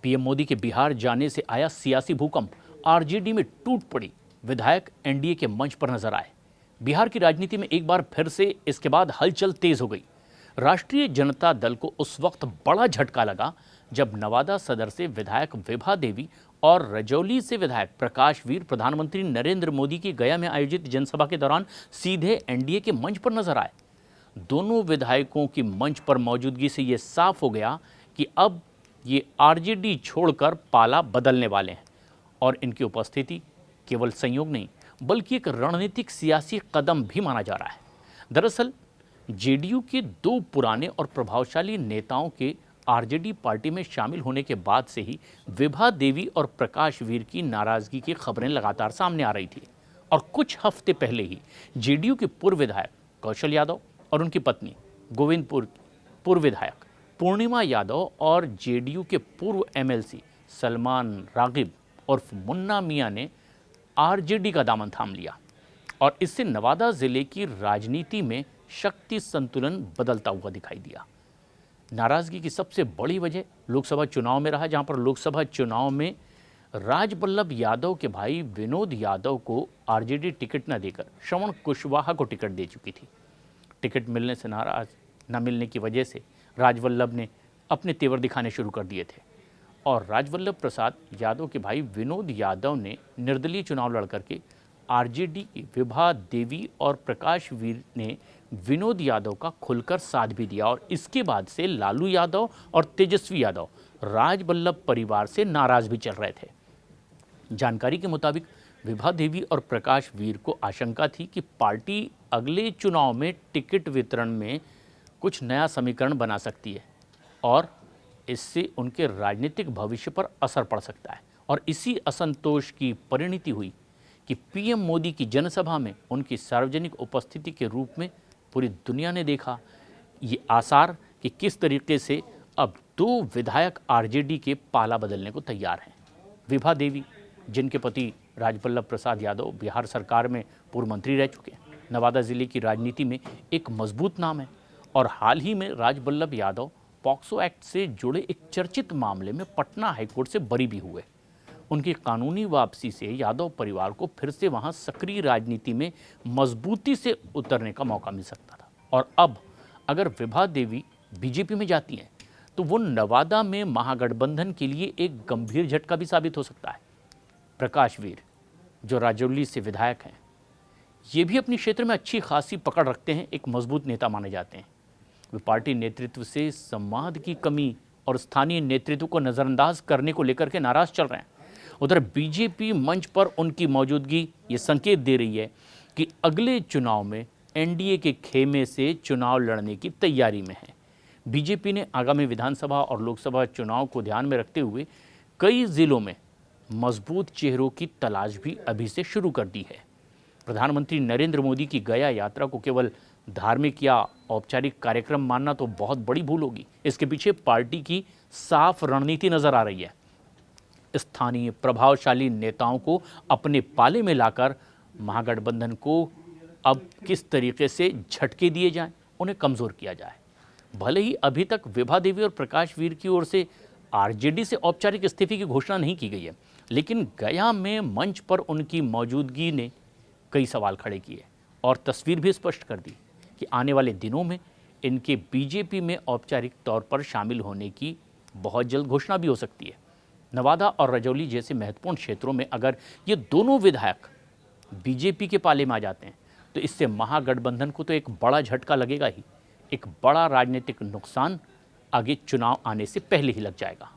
PM Modi के बिहार जाने से आया सियासी भूकंप, आरजेडी में टूट पड़ी विधायक एनडीए के मंच पर नजर आए। बिहार की राजनीति में एक बार फिर से इसके बाद हलचल तेज हो गई। राष्ट्रीय जनता दल को उस वक्त बड़ा झटका लगा जब नवादा सदर से विधायक विभा देवी और रजौली से विधायक प्रकाश वीर प्रधानमंत्री नरेंद्र मोदी की गया में आयोजित जनसभा के दौरान सीधे एनडीए के मंच पर नजर आए। दोनों विधायकों की मंच पर मौजूदगी से ये साफ हो गया कि अब ये आरजेडी छोड़कर पाला बदलने वाले हैं और इनकी उपस्थिति केवल संयोग नहीं बल्कि एक रणनीतिक सियासी कदम भी माना जा रहा है। दरअसल जेडीयू के दो पुराने और प्रभावशाली नेताओं के आरजेडी पार्टी में शामिल होने के बाद से ही विभा देवी और प्रकाश वीर की नाराजगी की खबरें लगातार सामने आ रही थी और कुछ हफ्ते पहले ही जेडीयू के पूर्व विधायक कौशल यादव और उनकी पत्नी गोविंदपुर पूर्व विधायक पूर्णिमा यादव और जेडीयू के पूर्व एमएलसी सलमान रागिब उर्फ मुन्ना मियां ने आरजेडी का दामन थाम लिया और इससे नवादा जिले की राजनीति में शक्ति संतुलन बदलता हुआ दिखाई दिया। नाराजगी की सबसे बड़ी वजह लोकसभा चुनाव में रहा, जहां पर लोकसभा चुनाव में राजबल्लभ यादव के भाई विनोद यादव को आरजेडी टिकट न देकर श्रवण कुशवाहा को टिकट दे चुकी थी। टिकट मिलने से नाराज न मिलने की वजह से राजवल्लभ ने अपने तेवर दिखाने शुरू कर दिए थे और राजवल्लभ प्रसाद यादव के भाई विनोद यादव ने निर्दलीय चुनाव लड़ करके आरजेडी की विभा देवी और प्रकाश वीर ने विनोद यादव का खुलकर साथ भी दिया और इसके बाद से लालू यादव और तेजस्वी यादव राजवल्लभ परिवार से नाराज भी चल रहे थे। जानकारी के मुताबिक विभा देवी और प्रकाश वीर को आशंका थी कि पार्टी अगले चुनाव में टिकट वितरण में कुछ नया समीकरण बना सकती है और इससे उनके राजनीतिक भविष्य पर असर पड़ सकता है और इसी असंतोष की परिणति हुई कि पीएम मोदी की जनसभा में उनकी सार्वजनिक उपस्थिति के रूप में पूरी दुनिया ने देखा ये आसार कि किस तरीके से अब दो विधायक आरजेडी के पाला बदलने को तैयार हैं। विभा देवी, जिनके पति राजवल्लभ प्रसाद यादव बिहार सरकार में पूर्व मंत्री रह चुके हैं, नवादा जिले की राजनीति में एक मजबूत नाम है और हाल ही में राजवल्लभ यादव पॉक्सो एक्ट से जुड़े एक चर्चित मामले में पटना हाईकोर्ट से बरी भी हुए। उनकी कानूनी वापसी से यादव परिवार को फिर से वहां सक्रिय राजनीति में मजबूती से उतरने का मौका मिल सकता था और अब अगर विभा देवी बीजेपी में जाती हैं तो वो नवादा में महागठबंधन के लिए एक गंभीर झटका भी साबित हो सकता है। प्रकाश वीर, जो राजौली से विधायक हैं, ये भी अपने क्षेत्र में अच्छी खासी पकड़ रखते हैं, एक मजबूत नेता माने जाते हैं। वे पार्टी नेतृत्व से संवाद की कमी और स्थानीय नेतृत्व को नज़रअंदाज करने को लेकर के नाराज चल रहे हैं। उधर बीजेपी मंच पर उनकी मौजूदगी ये संकेत दे रही है कि अगले चुनाव में एनडीए के खेमे से चुनाव लड़ने की तैयारी में है। बीजेपी ने आगामी विधानसभा और लोकसभा चुनाव को ध्यान में रखते हुए कई जिलों में मजबूत चेहरों की तलाश भी अभी से शुरू कर दी है। प्रधानमंत्री नरेंद्र मोदी की गया यात्रा को केवल धार्मिक या औपचारिक कार्यक्रम मानना तो बहुत बड़ी भूल होगी। इसके पीछे पार्टी की साफ रणनीति नजर आ रही है। स्थानीय प्रभावशाली नेताओं को अपने पाले में लाकर महागठबंधन को अब किस तरीके से झटके दिए जाएं, उन्हें कमजोर किया जाए। भले ही अभी तक विभा देवी और प्रकाश वीर की ओर से आरजेडी से औपचारिक इस्तीफे की घोषणा नहीं की गई है, लेकिन गया में मंच पर उनकी मौजूदगी ने कई सवाल खड़े किए और तस्वीर भी स्पष्ट कर दी कि आने वाले दिनों में इनके बीजेपी में औपचारिक तौर पर शामिल होने की बहुत जल्द घोषणा भी हो सकती है। नवादा और रजौली जैसे महत्वपूर्ण क्षेत्रों में अगर ये दोनों विधायक बीजेपी के पाले में आ जाते हैं तो इससे महागठबंधन को तो एक बड़ा झटका लगेगा ही, एक बड़ा राजनीतिक नुकसान आगे चुनाव आने से पहले ही लग जाएगा।